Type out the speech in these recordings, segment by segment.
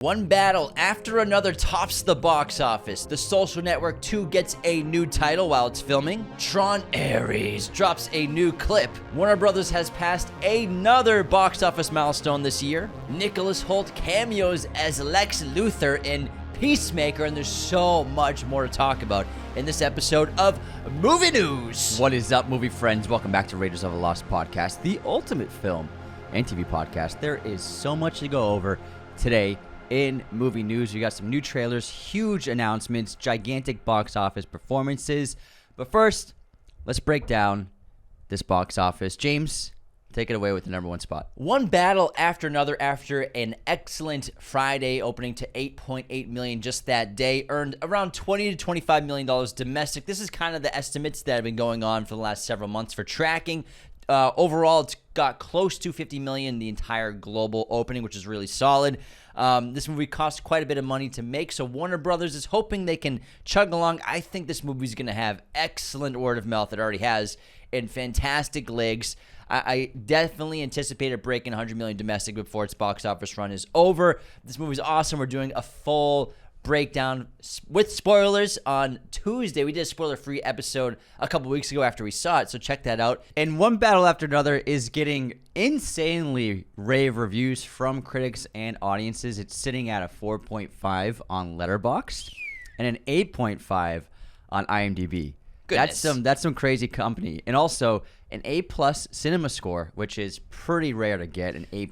One battle after another tops the box office. The Social Network 2 gets a new title while it's filming. Tron Ares drops a new clip. Warner Brothers has passed another box office milestone this year. Nicholas Hoult cameos as Lex Luthor in Peacemaker, and there's so much more to talk about in this episode of Movie News. What is up, movie friends? Welcome back to Raiders of the Lost podcast, the ultimate film and TV podcast. There is so much to go over today. In movie news, we got some new trailers, huge announcements, gigantic box office performances. But first, let's break down this box office. James, take it away with the number one spot. One battle after another after an excellent Friday opening to $8.8 million just that day. Earned around $20 to $25 million domestic. This is kind of the estimates that have been going on for the last several months for tracking. Overall, it's got close to $50 million the entire global opening, which is really solid. This movie cost quite a bit of money to make, so Warner Brothers is hoping they can chug along. I think this movie's going to have excellent word of mouth. It already has, and fantastic legs. I definitely anticipate it breaking $100 million domestic before its box office run is over. This movie's awesome. We're doing a full breakdown with spoilers on Tuesday. We did a spoiler-free episode a couple weeks ago after we saw it, so check that out. And One Battle After Another is getting insanely rave reviews from critics and audiences. It's sitting at a 4.5 on Letterboxd and an 8.5 on IMDb. Goodness. That's some crazy company. And also an A+ cinema score, which is pretty rare to get, an A+.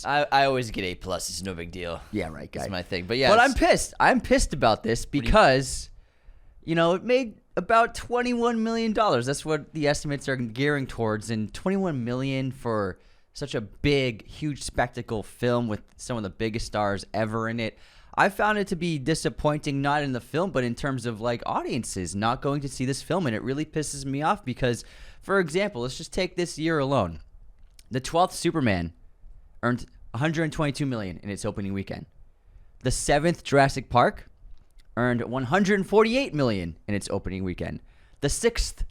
I always get A+. It's no big deal. Yeah, right, guy. That's my thing. But yeah, I'm pissed. I'm pissed about this because, it made about $21 million. That's what the estimates are gearing towards. And $21 million for such a big, huge spectacle film with some of the biggest stars ever in it. I found it to be disappointing, not in the film, but in terms of audiences not going to see this film. And it really pisses me off because, for example, let's just take this year alone. The 12th Superman earned $122 million in its opening weekend. The 7th Jurassic Park earned $148 million in its opening weekend. The sixth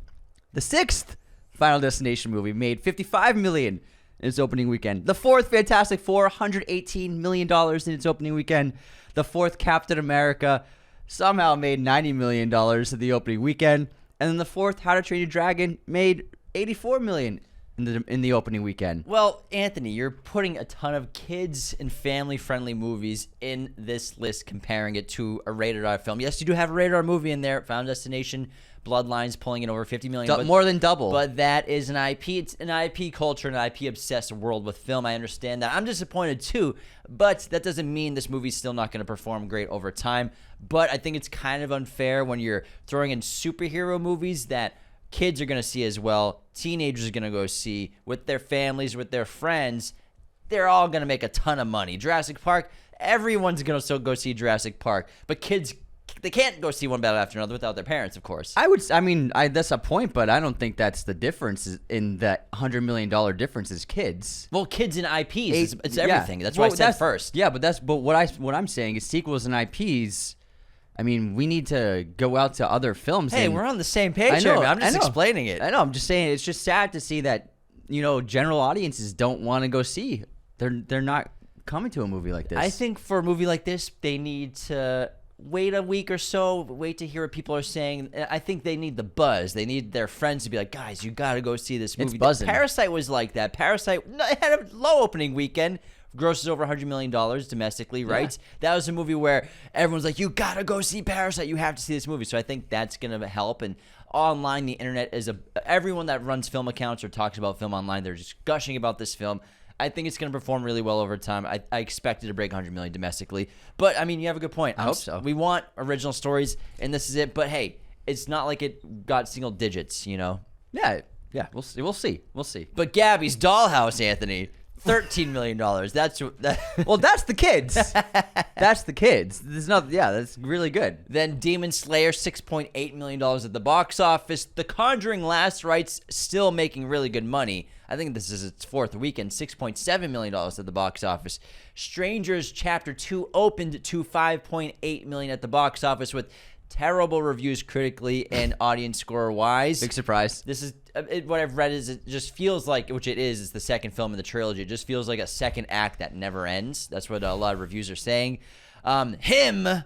Final Destination movie made $55 million in its opening weekend. The 4th Fantastic Four, $118 million in its opening weekend. The 4th Captain America somehow made $90 million in the opening weekend. And then the 4th How to Train Your Dragon made $84 million in the opening weekend. Well, Anthony, you're putting a ton of kids and family-friendly movies in this list, comparing it to a rated R film. Yes, you do have a rated R movie in there, Final Destination, Bloodlines, pulling in over $50 million. More than double. But that is an IP. It's an IP culture, an IP-obsessed world with film. I understand that. I'm disappointed too, but that doesn't mean this movie's still not going to perform great over time. But I think it's kind of unfair when you're throwing in superhero movies that kids are going to see as well, teenagers are going to go see with their families, with their friends. They're all going to make a ton of money. Jurassic Park, everyone's going to still go see Jurassic Park, but kids, they can't go see One Battle After Another without their parents, of course. That's a point, but I don't think that's the difference in that $100 million difference is kids. Well, kids and IPs, it's everything. That's what I said first. Yeah, but what I'm saying is sequels and IPs. We need to go out to other films. Hey, we're on the same page here, man. I'm just explaining it. I know. I'm just saying it's just sad to see that, general audiences don't want to go see. They're not coming to a movie like this. I think for a movie like this, they need to wait a week or so, wait to hear what people are saying. I think they need the buzz. They need their friends to be like, guys, you got to go see this movie. It's buzzing. Parasite was like that. Parasite had a low opening weekend. Grosses over $100 million domestically, right? Yeah. That was a movie where everyone's like, you got to go see Parasite. You have to see this movie. So I think that's going to help. And online, the internet is everyone that runs film accounts or talks about film online, they're just gushing about this film. I think it's going to perform really well over time. I expect it to break $100 million domestically. But, you have a good point. I hope so. We want original stories, and this is it. But, hey, it's not like it got single digits, Yeah, we'll see. But Gabby's Dollhouse, Anthony, $13 million. That's the kids. That's the kids. That's really good. Then Demon Slayer, $6.8 million at the box office. The Conjuring Last Rites still making really good money. I think this is its 4th weekend, $6.7 million at the box office. Strangers Chapter 2 opened to $5.8 million at the box office with terrible reviews critically and audience score wise. Big surprise. This is what I've read is it just feels like, which it is, it's the second film in the trilogy. It just feels like a second act that never ends. That's what a lot of reviews are saying. Him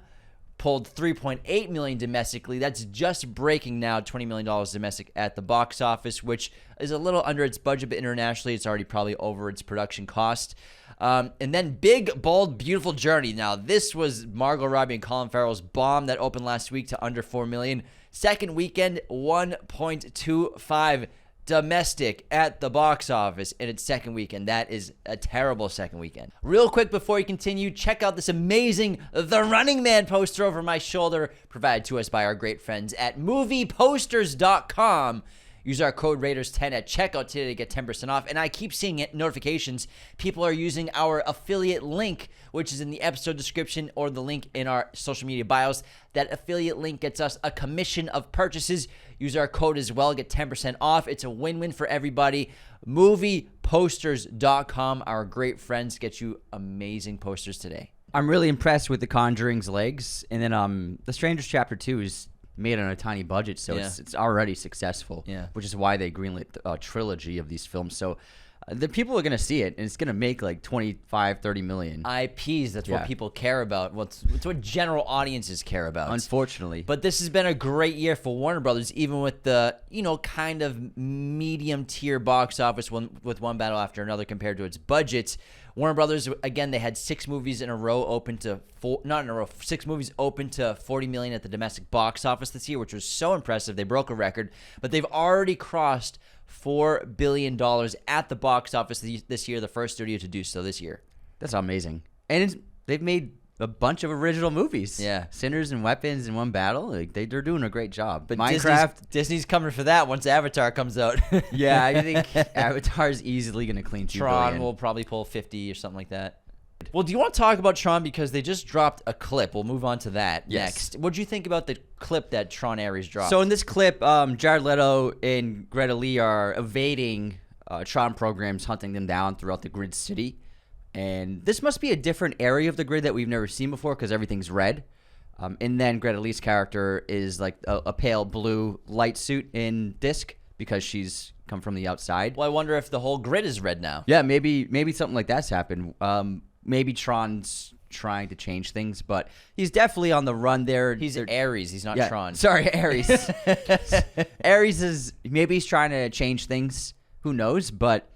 pulled $3.8 million domestically. That's just breaking now $20 million domestic at the box office, which is a little under its budget, but internationally it's already probably over its production cost. And then Big, Bold, Beautiful Journey. Now, this was Margot Robbie and Colin Farrell's bomb that opened last week to under $4 million. Second weekend, 1.25 domestic at the box office in its second weekend. That is a terrible second weekend. Real quick before you continue, check out this amazing The Running Man poster over my shoulder, provided to us by our great friends at movieposters.com. Use our code Raiders10 at checkout today to get 10% off. And I keep seeing notifications. People are using our affiliate link, which is in the episode description or the link in our social media bios. That affiliate link gets us a commission of purchases. Use our code as well, get 10% off. It's a win-win for everybody. Movieposters.com. Our great friends get you amazing posters today. I'm really impressed with The Conjuring's legs. And then The Strangers Chapter 2 is made on a tiny budget, so it's already successful, which is why they greenlit a trilogy of these films. So the people are going to see it, and it's going to make like 25, 30 million. IPs, that's what people care about. It's what general audiences care about. Unfortunately. But this has been a great year for Warner Brothers, even with the, kind of medium tier box office with one battle after another compared to its budget. Warner Brothers, again, they had 6 movies in a row open to 6 movies open to 40 million at the domestic box office this year, which was so impressive. They broke a record, but they've already crossed $4 billion at the box office this year, the first studio to do so this year. That's amazing. And they've made a bunch of original movies. Yeah. Sinners and Weapons in one battle. Like, they're doing a great job. But Minecraft. Disney's coming for that once Avatar comes out. Yeah, I think Avatar's easily going to clean $2 Tron billion. will probably pull 50 or something like that. Well, do you want to talk about Tron? Because they just dropped a clip. We'll move on to that next. What do you think about the clip that Tron Ares dropped? So in this clip, Jared Leto and Greta Lee are evading Tron programs, hunting them down throughout the grid city. And this must be a different area of the grid that we've never seen before because everything's red. And then Greta Lee's character is like a pale blue light suit in Disc because she's come from the outside. Well, I wonder if the whole grid is red now. Yeah, maybe something like that's happened. Maybe Tron's trying to change things, but he's definitely on the run there. He's Ares. He's not Tron. Sorry, Ares. Ares is maybe he's trying to change things. Who knows? But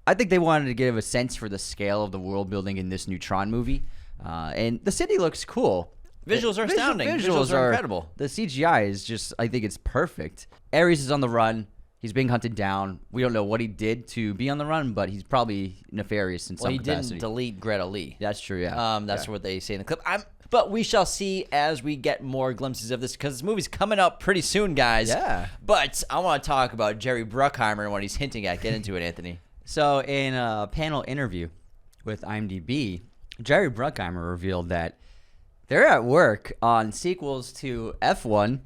I think they wanted to give a sense for the scale of the world building in this new Tron movie. And the city looks cool. Visuals are astounding. Visuals are incredible. The CGI is just, I think it's perfect. Ares is on the run. He's being hunted down. We don't know what he did to be on the run, but he's probably nefarious in some capacity. Well, he didn't delete Greta Lee. That's true, yeah. That's what they say in the clip. But we shall see as we get more glimpses of this because this movie's coming up pretty soon, guys. Yeah. But I want to talk about Jerry Bruckheimer and what he's hinting at. Get into it, Anthony. So in a panel interview with IMDb, Jerry Bruckheimer revealed that they're at work on sequels to F1,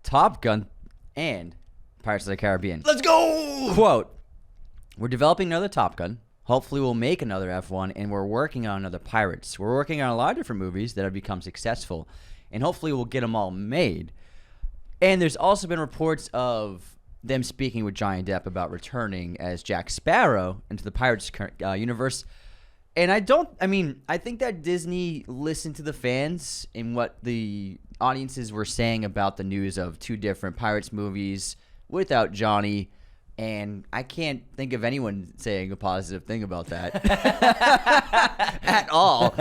Top Gun, and Pirates of the Caribbean. Let's go! Quote, "We're developing another Top Gun. Hopefully we'll make another F1, and we're working on another Pirates. We're working on a lot of different movies that have become successful, and hopefully we'll get them all made." And there's also been reports of them speaking with Johnny Depp about returning as Jack Sparrow into the Pirates universe. And I think that Disney listened to the fans and what the audiences were saying about the news of 2 different Pirates movies without Johnny, and I can't think of anyone saying a positive thing about that at all.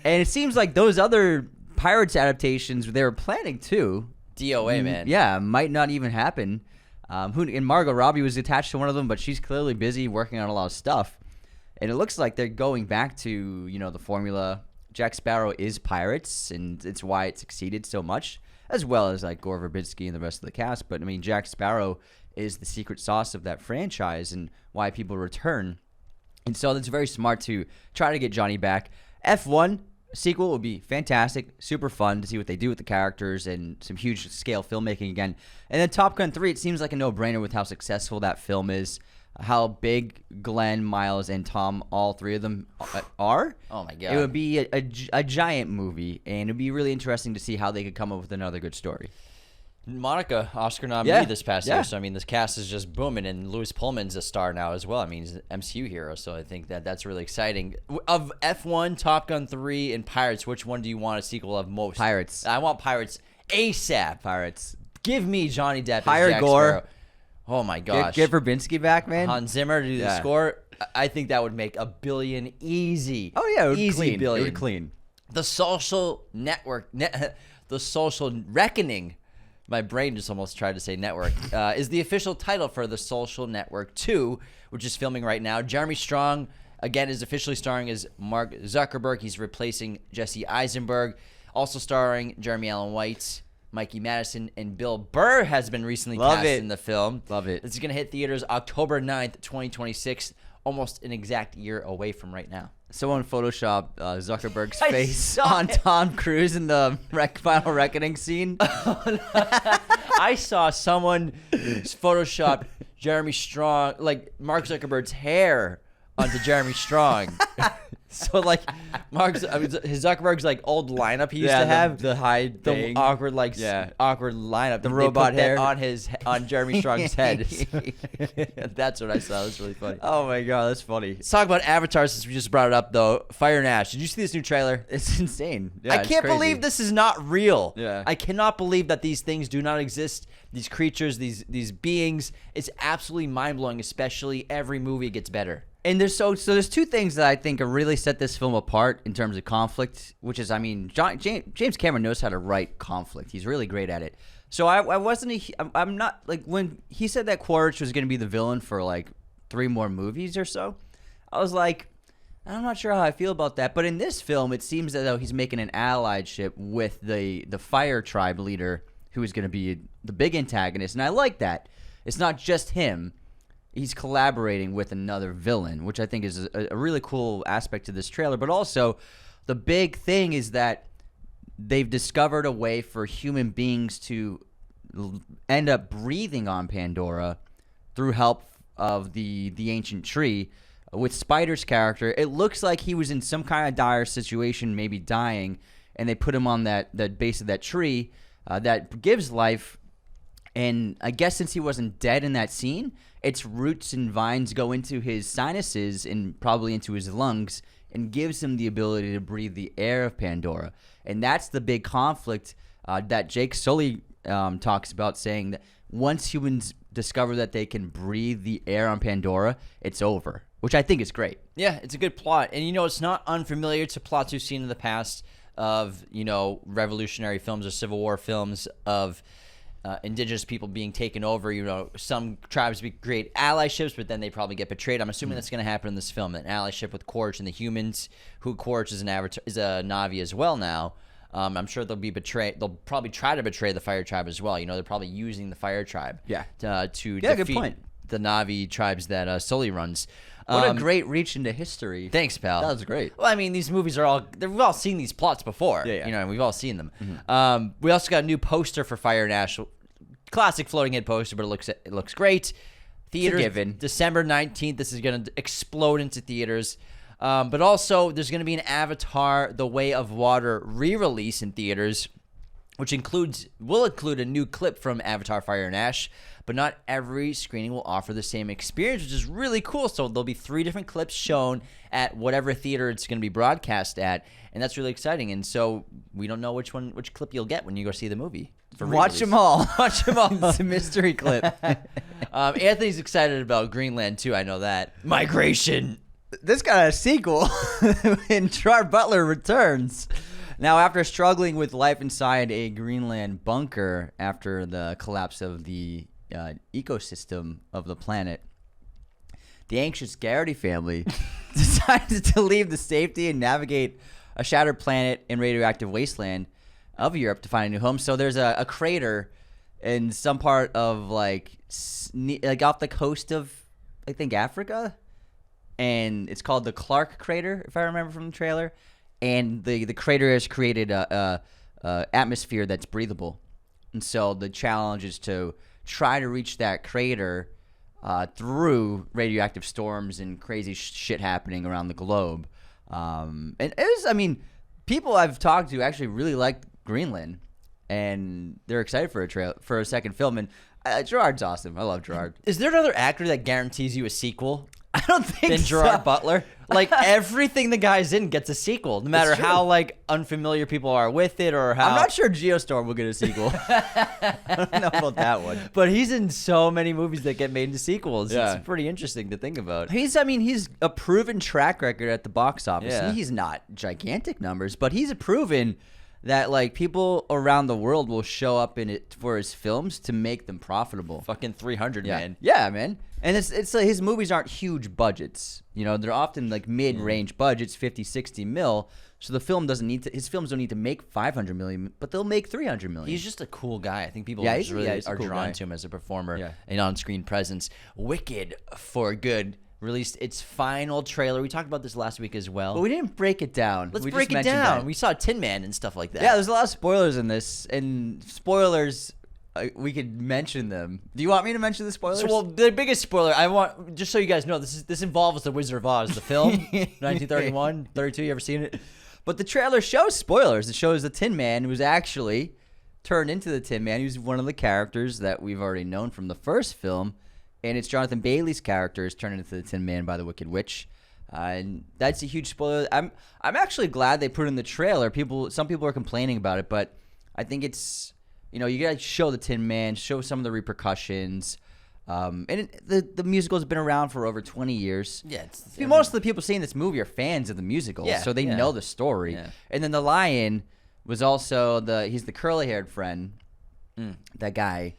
And it seems like those other Pirates adaptations they were planning too. DOA, man. Yeah, might not even happen. And Margot Robbie was attached to one of them, but she's clearly busy working on a lot of stuff. And it looks like they're going back to, the formula. Jack Sparrow is Pirates, and it's why it succeeded so much, as well as like Gore Verbinski and the rest of the cast. But Jack Sparrow is the secret sauce of that franchise and why people return. And so it's very smart to try to get Johnny back. F1 sequel would be fantastic, super fun to see what they do with the characters and some huge scale filmmaking again. And then Top Gun 3, it seems like a no-brainer with how successful that film is. How big Glenn, Miles, and Tom, all 3 of them are. Oh, my God. It would be a giant movie, and it would be really interesting to see how they could come up with another good story. Monica, Oscar nominee this past yeah. year. So, I mean, this cast is just booming, and Louis Pullman's a star now as well. I mean, he's an MCU hero, so I think that's really exciting. Of F1, Top Gun 3, and Pirates, which one do you want a sequel of most? Pirates. I want Pirates ASAP. Pirates. Give me Johnny Depp Hire as Jack Gore. Sparrow. Oh, my gosh. Get Verbinski back, man. Hans Zimmer to do the score. I think that would make $1 billion easy. Oh, yeah. It would easy clean. billion. It would clean. The Social Network, The Social Reckoning, my brain just almost tried to say network, is the official title for The Social Network 2, which is filming right now. Jeremy Strong, again, is officially starring as Mark Zuckerberg. He's replacing Jesse Eisenberg. Also starring Jeremy Allen White, Mikey Madison, and Bill Burr has been recently cast in the film. Love it. This is going to hit theaters October 9th, 2026, almost an exact year away from right now. Someone photoshopped Zuckerberg's I face saw on it. Tom Cruise in the Final Reckoning scene. I saw someone Photoshop Jeremy Strong, like Mark Zuckerberg's hair onto Jeremy Strong. So like his Zuckerberg's like old lineup he used to have, the high the thing. awkward awkward lineup. The robot hair on Jeremy Strong's head. That's what I saw. It was really funny. Oh my god, that's funny. Let's talk about Avatar since we just brought it up though. Fire and Ash. Did you see this new trailer? It's insane. Yeah, I it's can't crazy. believe this is not real. Yeah. I cannot believe that these things do not exist. These creatures, these beings. It's absolutely mind blowing. Especially every movie gets better. And there's there's two things that I think are really set this film apart in terms of conflict, which is, I mean, James Cameron knows how to write conflict. He's really great at it. So I'm not, like, when he said that Quaritch was going to be the villain for like 3 more movies or so, I was like, I'm not sure how I feel about that. But in this film, it seems as though he's making an allyship with the Fire Tribe leader, who is going to be the big antagonist. And I like that. It's not just him. He's collaborating with another villain, which I think is a really cool aspect to this trailer. But also, the big thing is that they've discovered a way for human beings to end up breathing on Pandora through help of the ancient tree. With Spider's character, it looks like he was in some kind of dire situation, maybe dying, and they put him on that base of that tree that gives life. And I guess since he wasn't dead in that scene, its roots and vines go into his sinuses and probably into his lungs and gives him the ability to breathe the air of Pandora. And that's the big conflict that Jake Sully talks about, saying that once humans discover that they can breathe the air on Pandora, it's over, which I think is great. Yeah, it's a good plot. And, it's not unfamiliar to plots we've seen in the past of, revolutionary films or Civil War films of indigenous people being taken over. Some tribes create allyships, but then they probably get betrayed. I'm assuming that's going to happen in this film, an allyship with Quaritch and the humans, who Quaritch is a Na'vi as well now. I'm sure they'll be betrayed. They'll probably try to betray the Fire Tribe as well. They're probably using the Fire Tribe to defeat good point. the Na'vi tribes that Sully runs. What a great reach into history. Thanks, pal. That was great. Well, I mean, these movies we've all seen these plots before. Yeah. And we've all seen them. Mm-hmm. We also got a new poster for Fire and Ash. Classic floating head poster, but it looks great. Theaters, given. December 19th. This is going to explode into theaters. But also, there's going to be an Avatar: The Way of Water re-release in theaters, which will include a new clip from Avatar: Fire and Ash. But not every screening will offer the same experience, which is really cool. So there'll be 3 different clips shown at whatever theater it's going to be broadcast at, and that's really exciting. And so we don't know which clip you'll get when you go see the movie. Watch them all. Watch them all. It's a mystery clip. Anthony's excited about Greenland too. I know that. Migration. This got a sequel when Gerard Butler returns. Now, after struggling with life inside a Greenland bunker after the collapse of the ecosystem of the planet, the anxious Garrity family decided to leave the safety and navigate a shattered planet and radioactive wasteland of Europe to find a new home. So there's a crater in some part of like off the coast of, I think, Africa, and it's called the Clark Crater, if I remember from the trailer. And the crater has created a atmosphere that's breathable, and so the challenge is to try to reach that crater through radioactive storms and crazy shit happening around the globe. And it was, people I've talked to actually really liked Greenland, and they're excited for a second film. And Gerard's awesome. I love Gerard. Is there another actor that guarantees you a sequel I don't think than so. Gerard Butler? Like, everything the guy's in gets a sequel, no matter true. how like unfamiliar people are with it or how. I'm not sure Geostorm will get a sequel. I don't know about that one. But he's in so many movies that get made into sequels. Yeah. It's pretty interesting to think about. He's a proven track record at the box office. Yeah. He's not gigantic numbers, but he's proven that like people around the world will show up in it for his films to make them profitable. Fucking 300, man. Yeah, man. And it's like his movies aren't huge budgets. You know, they're often like mid-range budgets, 50, 60 mil. So the film doesn't need to. His films don't need to make 500 million, but they'll make 300 million. He's just a cool guy. I think people Yeah, just really he's a are cool drawn guy. to him as a performer Yeah. and on-screen presence. Wicked for Good released its final trailer. We talked about this last week as well. But we didn't break it down. Let's We just break it mentioned down. that. We saw Tin Man and stuff like that. Yeah, there's a lot of spoilers in this, and spoilers. We could mention them. Do you want me to mention the spoilers? So, well, the biggest spoiler, I want, just so you guys know, this involves The Wizard of Oz, the film, 1931, 32. You ever seen it? But the trailer shows spoilers. It shows the Tin Man who's actually turned into the Tin Man. He's one of the characters that we've already known from the first film, and it's Jonathan Bailey's character is turned into the Tin Man by the Wicked Witch. And that's a huge spoiler. I'm actually glad they put it in the trailer. Some people are complaining about it, but I think it's, you know, you gotta show the Tin Man, show some of the repercussions. The musical has been around for over 20 years. Yeah. Most of the people seeing this movie are fans of the musical, Yeah, so they yeah. know the story. Yeah. And then the lion was also he's the curly-haired friend. That guy.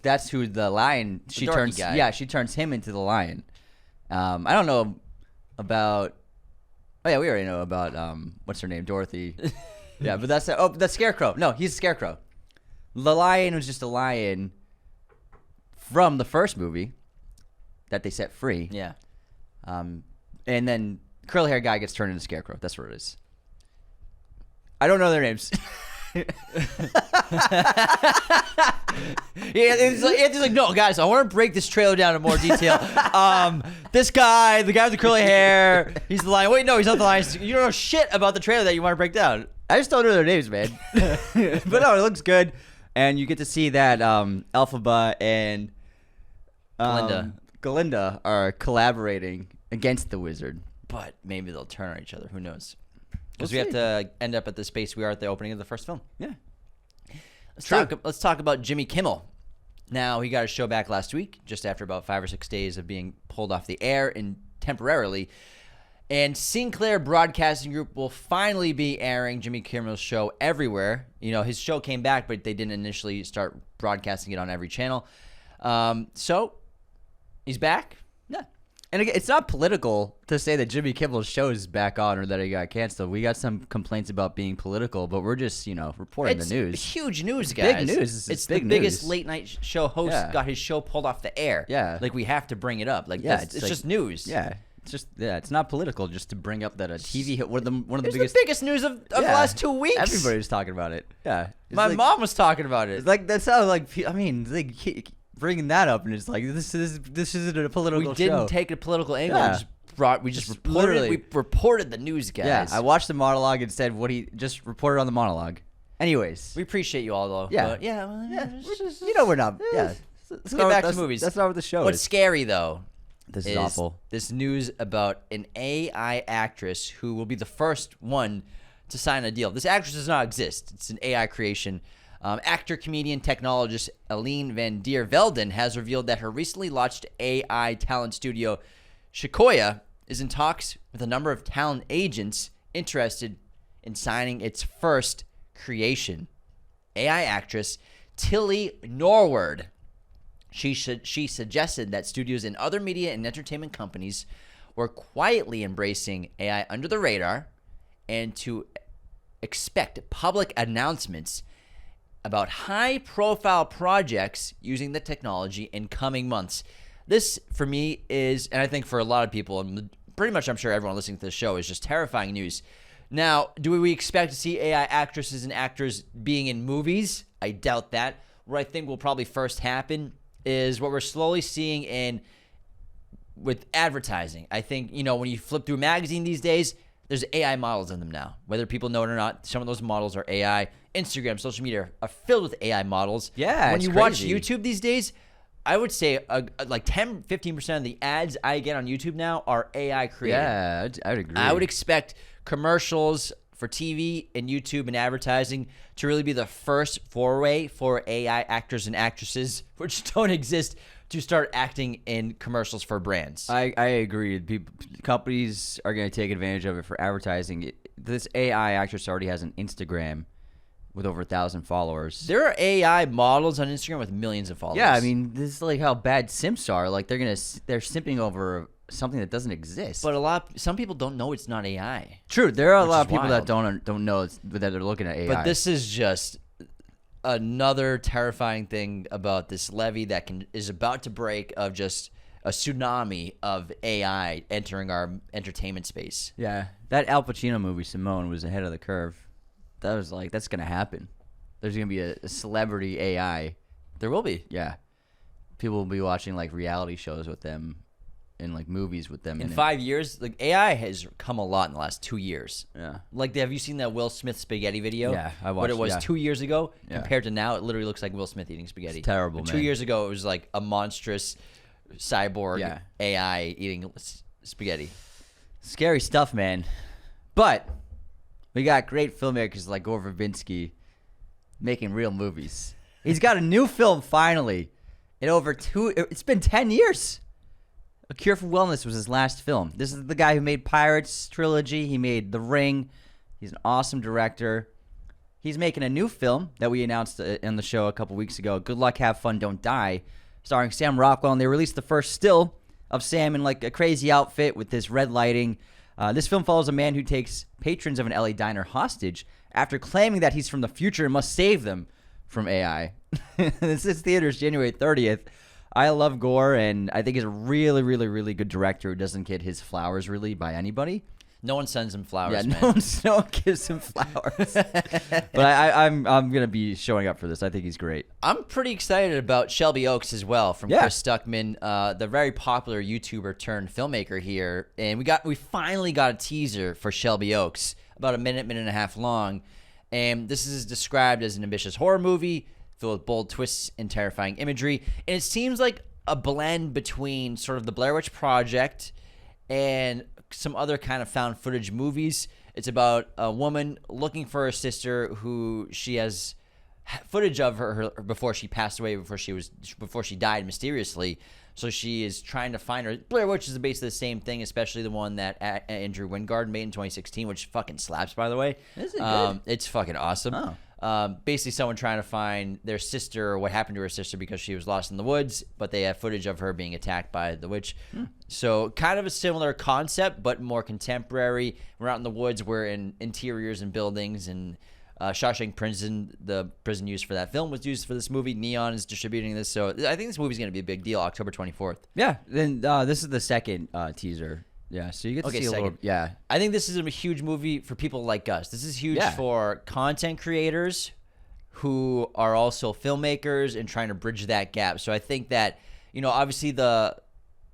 That's who the lion. She dorky turns. guy. Yeah, she turns him into the lion. I don't know about. Oh yeah, we already know about what's her name, Dorothy. Yeah, but that's the Scarecrow. No, he's a Scarecrow. The lion was just a lion from the first movie that they set free. Yeah. And then curly hair guy gets turned into Scarecrow. That's what it is. I don't know their names. Yeah, Anthony's like, no, guys, I want to break this trailer down in more detail. This guy, the guy with the curly hair, he's the lion. Wait, no, he's not the lion. You don't know shit about the trailer that you want to break down. I just don't know their names, man. But no, it looks good. And you get to see that Elphaba and Glinda are collaborating against the wizard. But maybe they'll turn on each other. Who knows? Because We'll we have to end up at the space we are at the opening of the first film. Yeah. Let's talk about Jimmy Kimmel. Now, he got his show back last week, just after about 5 or 6 days of being pulled off the air and temporarily. And Sinclair Broadcasting Group will finally be airing Jimmy Kimmel's show everywhere. You know, his show came back, but they didn't initially start broadcasting it on every channel. So, he's back. Yeah. And again, it's not political to say that Jimmy Kimmel's show is back on or that he got canceled. We got some complaints about being political, but we're just, reporting It's the news. huge news, big guys. news. It's big the biggest news. late night show host got his show pulled off the air. Yeah. Like, we have to bring it up. Like, Yeah, it's like- just news. Yeah. It's not political just to bring up that a TV hit, one of the It's biggest. the biggest news of the last 2 weeks. Everybody was talking about it. Yeah. It's My like- mom was talking about it. It's like, that's how, they keep bringing that up, and it's like, this isn't a political We didn't show. take a political angle. Yeah. We just literally- reported the news, guys. Yeah, I watched the monologue and said what he just reported on the monologue. Anyways. We appreciate you all, though. Yeah. But We're not. Yeah. Let's get back to movies. That's not what the show What's is. scary, though, This is awful. This news about an AI actress who will be the first one to sign a deal. This actress does not exist. It's an AI creation. Actor, comedian, technologist Aline Van Der Velden has revealed that her recently launched AI talent studio, Sequoia, is in talks with a number of talent agents interested in signing its first creation. AI actress Tilly Norwood. She suggested that studios and other media and entertainment companies were quietly embracing AI under the radar and to expect public announcements about high-profile projects using the technology in coming months. This, for me, is, and I think for a lot of people, and pretty much I'm sure everyone listening to the show, is just terrifying news. Now, do we expect to see AI actresses and actors being in movies? I doubt that. What I think will probably first happen is what we're slowly seeing with advertising. I think, when you flip through a magazine these days, there's AI models in them now. Whether people know it or not, some of those models are AI. Instagram, social media are filled with AI models. Yeah, when it's you watch crazy. YouTube these days, I would say like 10-15% of the ads I get on YouTube now are AI created. Yeah, I'd agree. I would expect commercials for TV and YouTube and advertising to really be the first foray for AI actors and actresses, which don't exist, to start acting in commercials for brands. I agree. Companies are going to take advantage of it for advertising. This AI actress already has an Instagram with over 1,000 followers. There are AI models on Instagram with millions of followers. Yeah, I mean, this is like how bad simps are. Like they're simping over something that doesn't exist. But some people don't know it's not AI. True, there are a Which lot is of people wild. that don't know that they're looking at AI. But this is just another terrifying thing about this levee that is about to break, of just a tsunami of AI entering our entertainment space. Yeah, that Al Pacino movie, Simone, was ahead of the curve. That was like, that's going to happen. There's going to be a celebrity AI. There will be. Yeah. People will be watching like reality shows with them and like movies with them. In 5 years, like AI has come a lot in the last 2 years. Yeah. Like, have you seen that Will Smith spaghetti video? Yeah, I watched what it was yeah. 2 years ago Yeah. compared to now. It literally looks like Will Smith eating spaghetti. It's terrible, But man. 2 years ago, it was like a monstrous cyborg Yeah. AI eating spaghetti. Scary stuff, man. But we got great filmmakers like Gore Verbinski making real movies. He's got a new film finally. It's been 10 years. A Cure for Wellness was his last film. This is the guy who made Pirates trilogy. He made The Ring. He's an awesome director. He's making a new film that we announced in the show a couple weeks ago, Good Luck, Have Fun, Don't Die, starring Sam Rockwell. And they released the first still of Sam in like a crazy outfit with this red lighting. This film follows a man who takes patrons of an LA diner hostage after claiming that he's from the future and must save them from AI. This is theaters January 30th. I love Gore, and I think he's a really, really, really good director who doesn't get his flowers really by anybody. No one sends him flowers, Yeah, man. no one gives him flowers. But I'm gonna be showing up for this. I think he's great. I'm pretty excited about Shelby Oaks as well, from Yeah. Chris Stuckman, the very popular YouTuber turned filmmaker here. And we finally got a teaser for Shelby Oaks, about a minute and a half long. And this is described as an ambitious horror movie filled with bold twists and terrifying imagery. And it seems like a blend between sort of the Blair Witch Project and some other kind of found footage movies. It's about a woman looking for her sister who she has footage of her before she passed away, before she died mysteriously. So she is trying to find her. Blair Witch is basically the same thing, especially the one that Andrew Wingard made in 2016, which fucking slaps, by the way. Is it good? It's fucking awesome. Oh. Basically someone trying to find their sister, or what happened to her sister, because she was lost in the woods, but they have footage of her being attacked by the witch. So kind of a similar concept, but more contemporary. We're out in the woods. We're in interiors and buildings, and Shawshank Prison, the prison used for that film, was used for this movie. Neon is distributing this, so I think this movie's going to be a big deal. October 24th. Yeah. Then this is the second teaser. Yeah. So you get to see a little. Yeah. I think this is a huge movie for people like us. This is huge Yeah. for content creators who are also filmmakers and trying to bridge that gap. So I think that, obviously the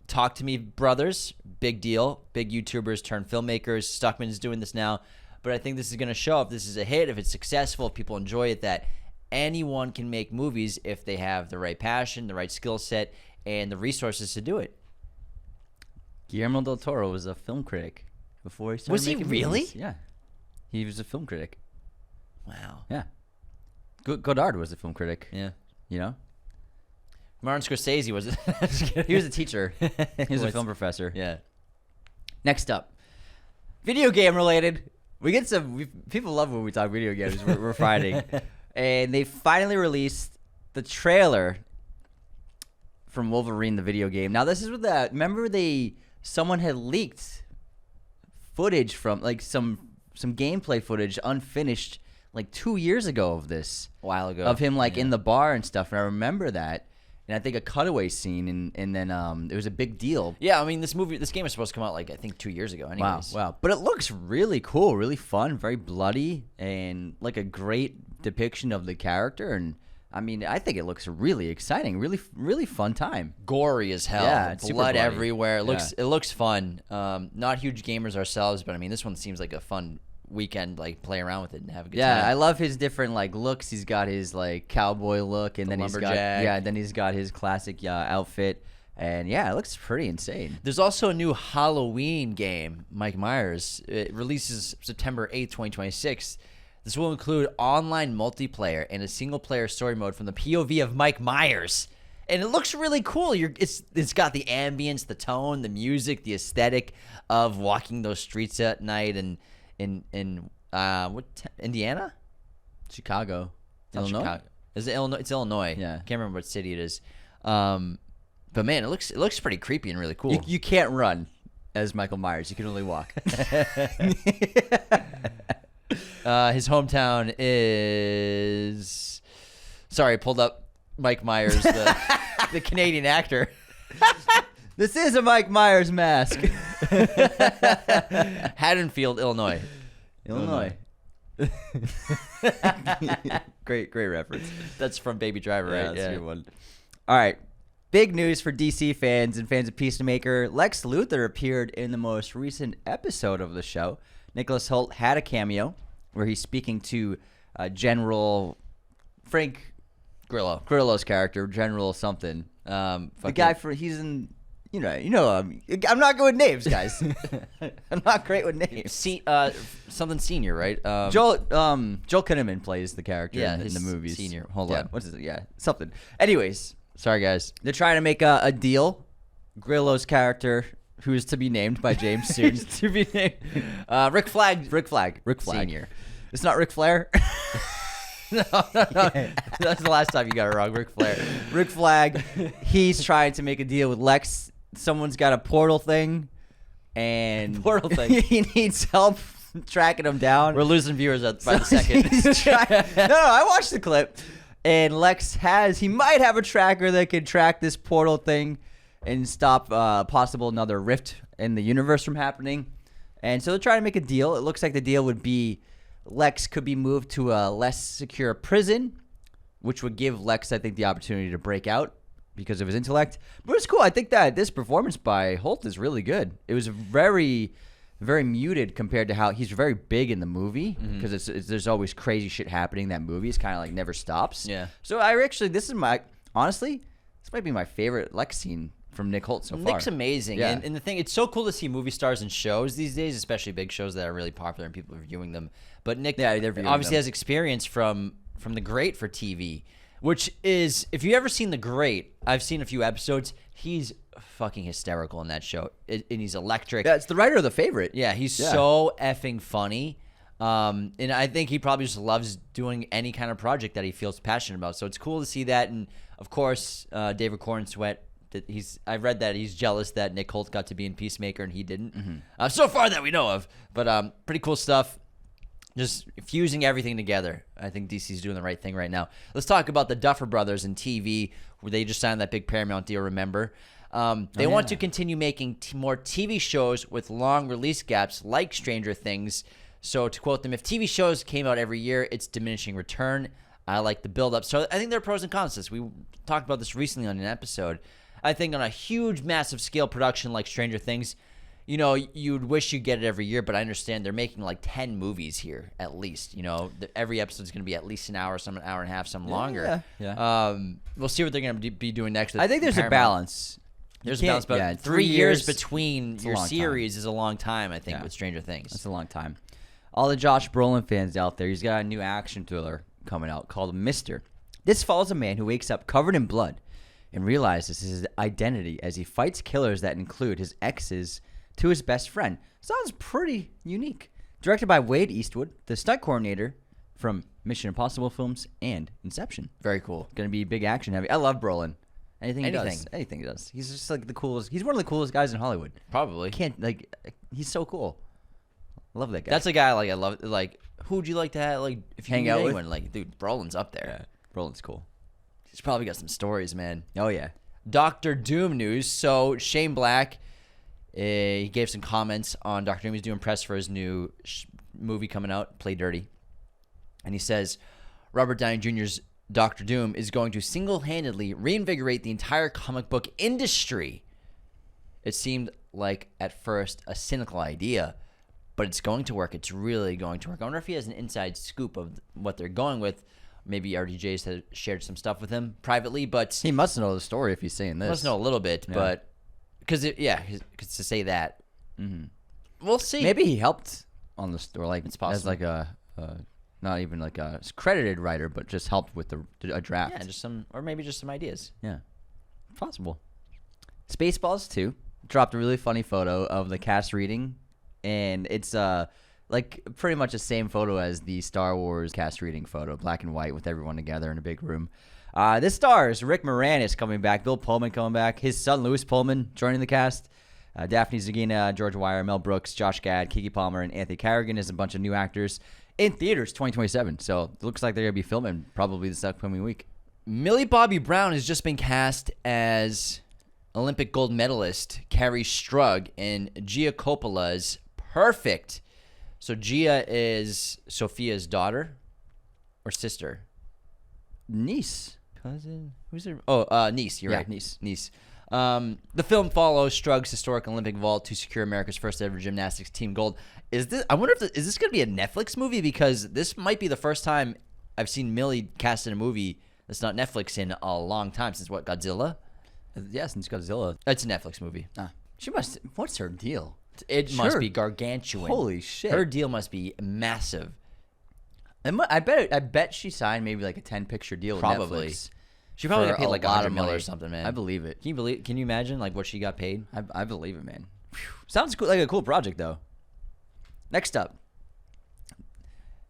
Talk to Me brothers, big deal. Big YouTubers turned filmmakers. Stuckman's doing this now. But I think this is going to show, if this is a hit, if it's successful, if people enjoy it, that anyone can make movies if they have the right passion, the right skill set, and the resources to do it. Guillermo del Toro was a film critic before he started Was he making really? movies. Yeah. He was a film critic. Wow. Yeah. Godard was a film critic. Yeah. You know? Martin Scorsese was it? He was a teacher. He was a film professor. Yeah. Next up, video game related. We get people love when we talk video games. We're fighting, and they finally released the trailer from Wolverine, the video game. Now this is with that. Remember, someone had leaked footage from like some gameplay footage, unfinished, like 2 years ago of this. A while ago. Of him like in the bar and stuff, and I remember that. And I think a cutaway scene, and then it was a big deal. Yeah, I mean, this game was supposed to come out, like, I think 2 years ago anyways. Wow. But it looks really cool, really fun, very bloody, and like a great depiction of the character. And I mean, I think it looks really exciting, really, really fun time. Gory as hell. Yeah, it's super blood bloody. everywhere. It looks fun. Not huge gamers ourselves, but I mean, this one seems like a fun weekend, like play around with it and have a good time. Yeah, I love his different like looks. He's got his like cowboy look, and then he's got his classic outfit, and yeah, it looks pretty insane. There's also a new Halloween game, Mike Myers. It releases September 8th, 2026. This will include online multiplayer and a single-player story mode from the POV of Mike Myers. And it looks really cool. It's got the ambience, the tone, the music, the aesthetic of walking those streets at night and in Indiana? Chicago. Illinois? Chicago. Is it Illinois? It's Illinois. Yeah. Can't remember what city it is. But man, it looks pretty creepy and really cool. You can't run as Michael Myers. You can only walk. His hometown is... Sorry, I pulled up Mike Myers, the Canadian actor. This is a Mike Myers mask. Haddonfield, Illinois. Illinois. Great reference. That's from Baby Driver, right? That's a good one. All right. Big news for DC fans and fans of Peacemaker. Lex Luthor appeared in the most recent episode of the show. Nicholas Hoult had a cameo where he's speaking to General Frank Grillo's character, General something. The guy he's in, I'm not good with names, guys. I'm not great with names. Something senior, right? Joel Kinnaman plays the character in the movies. Senior. Hold on. What is it? Yeah, something. Anyways, sorry guys. They're trying to make a deal. Grillo's character, who is to be named by James soon. To be named. Rick Flag. Senior. It's not Ric Flair. No. That's the last time you got it wrong. Ric Flair. Rick Flag. He's trying to make a deal with Lex. Someone's got a portal thing, and he needs help tracking him down. We're losing viewers by the second. No, I watched the clip, and Lex he might have a tracker that could track this portal thing and stop possible another rift in the universe from happening. And so they're trying to make a deal. It looks like the deal would be Lex could be moved to a less secure prison, which would give Lex, I think, the opportunity to break out because of his intellect. But it's cool. I think that this performance by Holt is really good. It was very, very muted compared to how he's very big in the movie because there's always crazy shit happening in that movie. It's kind of like never stops. Yeah. So honestly, this might be my favorite Lex scene from Nick Holt so far. Nick's amazing. Yeah. And the thing, it's so cool to see movie stars in shows these days, especially big shows that are really popular and people are viewing them. But Nick obviously has experience from The Great for TV, which is, if you've ever seen The Great, I've seen a few episodes. He's fucking hysterical in that show. And he's electric. Yeah, it's the writer of The Favorite. Yeah, he's so effing funny. And I think he probably just loves doing any kind of project that he feels passionate about. So it's cool to see that. And, of course, David Cornsweet, I read that he's jealous that Nick Holt got to be in Peacemaker and he didn't. So far that we know of. But pretty cool stuff. Just fusing everything together. I think DC's doing the right thing right now. Let's talk about the Duffer Brothers in TV, where they just signed that big Paramount deal, remember? They want to continue making more TV shows with long release gaps like Stranger Things. So to quote them, if TV shows came out every year, it's diminishing return. I like the build-up. So I think there are pros and cons to this. We talked about this recently on an episode. I think on a huge, massive scale production like Stranger Things, you'd wish you get it every year, but I understand they're making like 10 movies here at least. Every episode's going to be at least an hour, some an hour and a half, some longer. Yeah. We'll see what they're going to be doing next. I think there's a balance. There's a balance, but 3 years between your series is a long time, I think, with Stranger Things. That's a long time. All the Josh Brolin fans out there, he's got a new action thriller coming out called Mister. This follows a man who wakes up covered in blood and realizes his identity as he fights killers that include his exes to his best friend. Sounds pretty unique. Directed by Wade Eastwood, the stunt coordinator from Mission Impossible films and Inception. Very cool. Going to be big action heavy. I love Brolin. Anything he does. He's just like the coolest. He's one of the coolest guys in Hollywood. Probably. He's so cool. I love that guy. That's a guy I love. Who would you like to have if you hang out anyone? With? Dude, Brolin's up there. Yeah, Brolin's cool. He's probably got some stories, man. Oh yeah. Doctor Doom news. So Shane Black, he gave some comments on Doctor Doom. He's doing press for his new movie coming out, Play Dirty, and he says Robert Downey Jr.'s Doctor Doom is going to single-handedly reinvigorate the entire comic book industry. It seemed like, at first, a cynical idea, but it's going to work. It's really going to work. I wonder if he has an inside scoop of what they're going with. Maybe RDJ's has shared some stuff with him privately, but... He must know the story if he's saying this. He must know a little bit, but... Because, to say that... Mm-hmm. We'll see. Maybe he helped on the story, like, it's possible. as like a... not even like a credited writer, but just helped with a draft. Yeah, or maybe just some ideas. Yeah, possible. Spaceballs 2 dropped a really funny photo of the cast reading, and it's like pretty much the same photo as the Star Wars cast reading photo, black and white with everyone together in a big room. This stars Rick Moranis coming back, Bill Pullman coming back, his son Louis Pullman joining the cast. Daphne Zagina, George Wire, Mel Brooks, Josh Gad, Kiki Palmer, and Anthony Carrigan is a bunch of new actors. In theaters 2027, so it looks like they're going to be filming probably this upcoming week. Millie Bobby Brown has just been cast as Olympic gold medalist Carrie Strug in Gia Coppola's Perfect. So Gia is Sophia's daughter or sister? Niece. Cousin? Who's her? Oh, niece. You're right. Niece. The film follows Strug's historic Olympic vault to secure America's first ever gymnastics team gold. I wonder if is this going to be a Netflix movie? Because this might be the first time I've seen Millie cast in a movie that's not Netflix in a long time. Since what, Godzilla? Yeah, since Godzilla. It's a Netflix movie. She must. What's her deal? It must be gargantuan. Holy shit! Her deal must be massive. I bet she signed maybe like a 10-picture deal Probably. with Netflix. She probably got paid like $100 million or something, man. I believe it. Can you imagine like what she got paid? I believe it, man. Sounds cool, like a cool project though. Next up,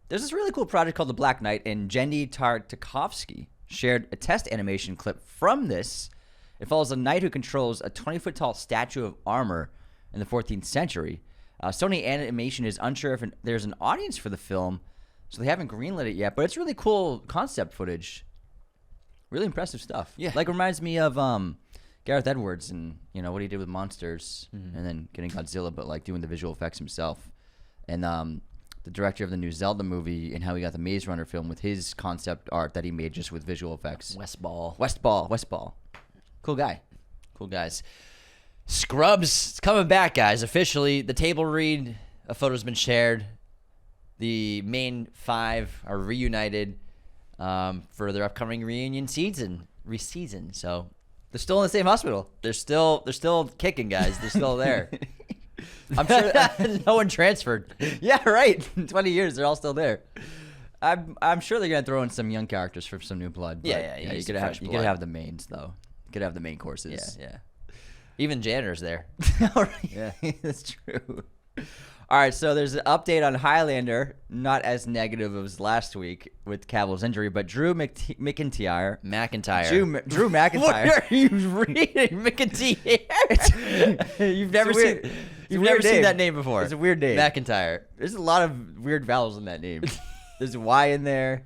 there's this really cool project called The Black Knight, and Jenny Tartakovsky shared a test animation clip from this. It follows a knight who controls a 20-foot tall statue of armor in the 14th century. Sony Animation is unsure if there's an audience for the film, so they haven't greenlit it yet, but it's really cool concept footage. Really impressive stuff. Yeah. Like, reminds me of Gareth Edwards and, what he did with Monsters and then getting Godzilla, but, like, doing the visual effects himself. And the director of the new Zelda movie and how he got the Maze Runner film with his concept art that he made just with visual effects. Westball. Cool guy. Cool guys. Scrubs, it's coming back, guys. Officially, the table read, a photo's been shared. The main 5 are reunited for their upcoming reunion season. So They're still in the same hospital. they're still kicking, guys. They're still there. I'm sure no one transferred. Yeah, right. 20 years, they're all still there. I'm sure they're gonna throw in some young characters for some new blood. But Yeah, you gotta have the mains though. You gotta have the main courses. Yeah. Even janitor's there. Yeah, that's true. All right, so there's an update on Highlander, not as negative as last week with Cavill's injury, but Drew McIntyre. Drew McIntyre. What are you reading? McIntyre. You've never seen that name before. It's a weird name. McIntyre. There's a lot of weird vowels in that name. There's a Y in there.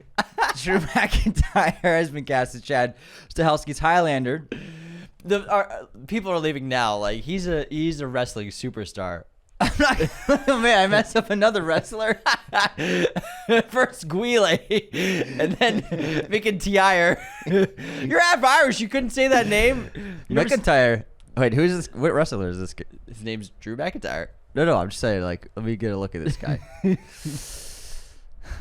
Drew McIntyre has been cast as Chad Stahelski's Highlander. People are leaving now. Like he's a wrestling superstar. Oh man, I messed up another wrestler. First Guile, and then McIntyre. You're half Irish. You couldn't say that name. McIntyre. Wait, who's this? What wrestler is this? His name's Drew McIntyre. No, I'm just saying. Like, let me get a look at this guy.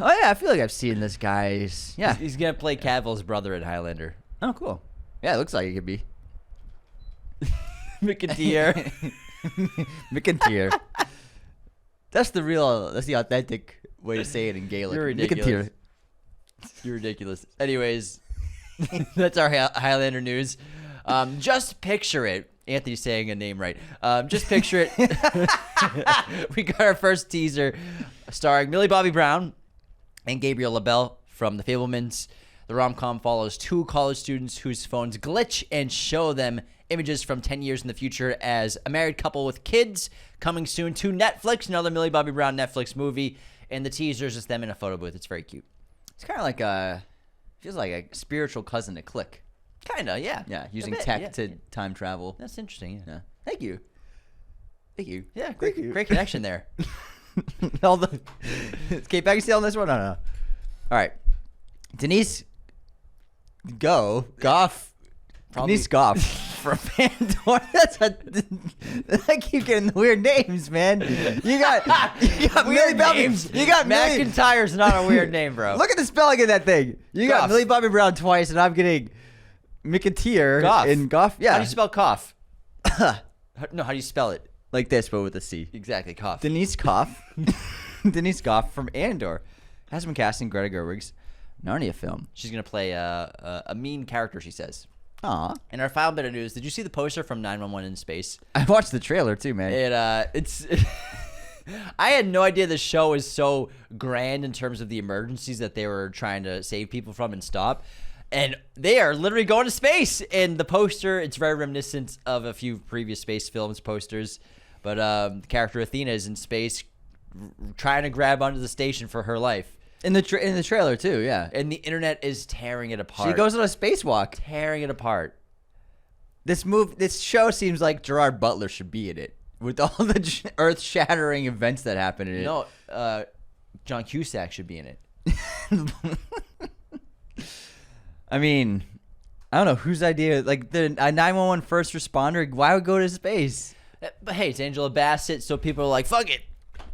Oh yeah, I feel like I've seen this guy. Yeah, he's gonna play Cavill's brother in Highlander. Oh, cool. Yeah, it looks like he could be. McIntyre. McIntyre. That's the authentic way to say it in Gaelic. You're ridiculous. You're ridiculous. Anyways, that's our Highlander news. Just picture it. Anthony's saying a name right. Just picture it. We got our first teaser starring Millie Bobby Brown and Gabriel LaBelle from The Fabelmans. The rom-com follows 2 college students whose phones glitch and show them images from 10 years in the future as a married couple with kids, coming soon to Netflix, another Millie Bobby Brown Netflix movie. And the teaser is just them in a photo booth. It's very cute. It's kind of like feels like a spiritual cousin to Click. Kind of, yeah. Yeah, using tech to time travel. That's interesting, yeah. Thank you. Yeah, great connection there. Okay, back to on this one? No. All right. Denise Goff. Denise Goff from Pandora. I keep getting the weird names, man. You got Weird names. You got McIntyre's not a weird name, bro. Look at the spelling of that thing. You got Goff. Millie Bobby Brown twice, and I'm getting McIntyre Goff. and Goff. Yeah. How do you spell cough? No, how do you spell it? Like this, but with a C. Exactly, cough. Denise Goff. Denise Goff from Andor has been casting Greta Gerwig's Narnia film. She's gonna play a mean character, she says. Aw. And our final bit of news: did you see the poster from 911 in Space? I watched the trailer too, man. It's. I had no idea the show is so grand in terms of the emergencies that they were trying to save people from and stop. And they are literally going to space. And the poster, it's very reminiscent of a few previous space films posters. But the character Athena is in space trying to grab onto the station for her life. In the trailer too, yeah. And the internet is tearing it apart. She goes on a spacewalk. Tearing it apart. This show seems like Gerard Butler should be in it with all the earth-shattering events that happen in it. No, John Cusack should be in it. I mean, I don't know whose idea. Like the 911 first responder, why would go to space? But hey, it's Angela Bassett, so people are like, "Fuck it."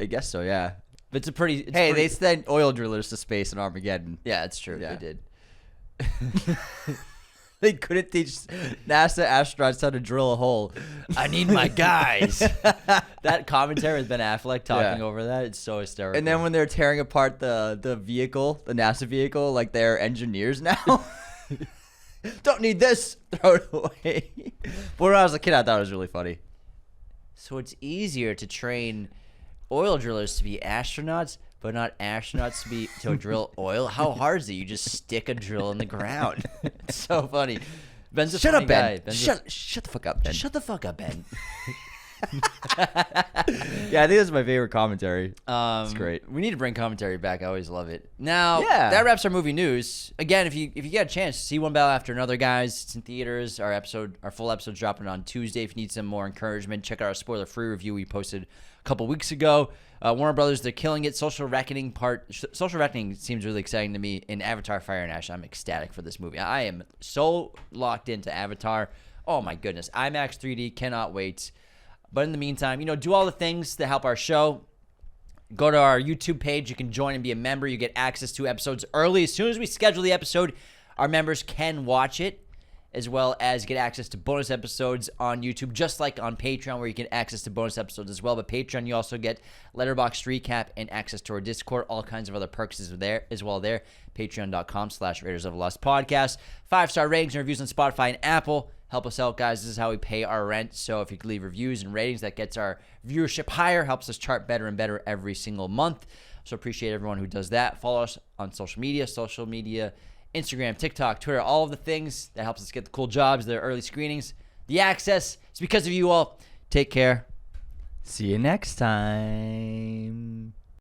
I guess so, yeah. But it's a pretty. They sent oil drillers to space in Armageddon. Yeah, it's true. Yeah. They did. They couldn't teach NASA astronauts how to drill a hole. I need my guys. That commentary with Ben Affleck talking over that, it's so hysterical. And then when they're tearing apart the vehicle, the NASA vehicle, like they're engineers now. Don't need this. Throw it away. But when I was a kid, I thought it was really funny. So it's easier to train oil drillers to be astronauts, but not astronauts to drill oil? How hard is it? You just stick a drill in the ground. It's so funny. Ben's a Shut funny up, guy. Ben. Shut the fuck up, Ben. Shut the fuck up, Ben. Yeah, I think that's my favorite commentary. It's great. We need to bring commentary back. I always love it. Now, Yeah. that wraps our movie news. Again, if you get a chance, see One Battle After Another, guys. It's in theaters. Our full episode's dropping on Tuesday. If you need some more encouragement, check out our spoiler-free review we posted a couple weeks ago. Warner Brothers, they're killing it. Social Reckoning seems really exciting to me. In Avatar: Fire and Ash, I'm ecstatic for this movie. I am so locked into Avatar. Oh my goodness, IMAX 3D, cannot wait. But in the meantime, do all the things that help our show. Go to our YouTube page. You can join and be a member. You get access to episodes early. As soon as we schedule the episode, our members can watch it, as well as get access to bonus episodes on YouTube, just like on Patreon, where you get access to bonus episodes as well. But Patreon, you also get Letterboxd recap and access to our Discord, all kinds of other perks as well there. Patreon.com/Raiders of the Lost Podcast. 5-star ratings and reviews on Spotify and Apple. Help us out, guys. This is how we pay our rent. So if you could leave reviews and ratings, that gets our viewership higher, helps us chart better and better every single month. So appreciate everyone who does that. Follow us on social media, Instagram, TikTok, Twitter, all of the things that helps us get the cool jobs, the early screenings, the access. It's because of you all. Take care. See you next time.